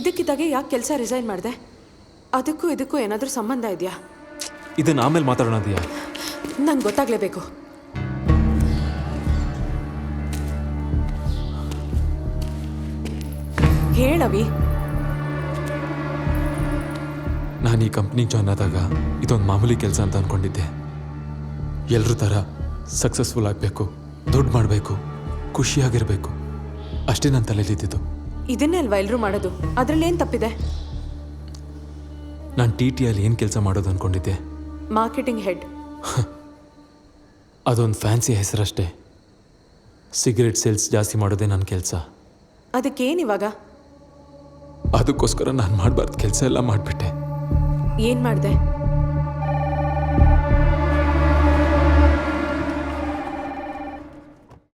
ಇದಕ್ಕಿದ್ದಾಗೆ ಯಾಕೆ ಕೆಲಸ ರಿಸೈನ್ ಮಾಡಿದೆ? ಅದಕ್ಕೂ ಇದಕ್ಕೂ ಏನಾದರೂ ಸಂಬಂಧ ಇದೆಯಾ? ಇದನ್ನು ಆಮೇಲೆ ಮಾತಾಡೋಣ ದಿಯಾ. ನಂಗೆ ಗೊತ್ತಾಗಲೇಬೇಕು. ಹೇಳವಿ. ನಾನು ಈ ಕಂಪ್ನಿಗೆ ಜಾಯ್ನ್ ಆದಾಗ ಇದೊಂದು ಮಾಮೂಲಿ ಕೆಲಸ ಅಂತ ಅಂದ್ಕೊಂಡಿದ್ದೆ. ಎಲ್ಲರೂ ಥರ ಸಕ್ಸಸ್ಫುಲ್ ಆಗಬೇಕು, ದುಡ್ಡು ಮಾಡಬೇಕು, ಖುಷಿಯಾಗಿರಬೇಕು, ಅಷ್ಟೇ ನನ್ನ ತಲೆಯಲ್ಲಿದ್ದಿದ್ದು. ಇದನ್ನೇ ಅಲ್ವಾ ಎಲ್ಲರೂ ಮಾಡೋದು? ಅದರಲ್ಲಿ ಏನು ತಪ್ಪಿದೆ? ನಾನು TTಯಲ್ಲಿ ಏನು ಕೆಲಸ ಮಾಡೋದು ಅಂದ್ಕೊಂಡಿದ್ದೆ? Marketing head. ಅದೊಂದು ಫ್ಯಾನ್ಸಿ ಹೆಸರಷ್ಟೇ. ಸಿಗರೇಟ್ ಸೇಲ್ಸ್ ಜಾಸ್ತಿ ಮಾಡೋದೇ ನನ್ನ ಕೆಲಸ. ಅದಕ್ಕೇನಿವಾಗ? ಅದಕ್ಕೋಸ್ಕರ ನಾನು ಮಾಡಬಾರ್ದು ಕೆಲಸ ಎಲ್ಲ ಮಾಡಿಬಿಟ್ಟೆ. ಏನು ಮಾಡಿದೆ?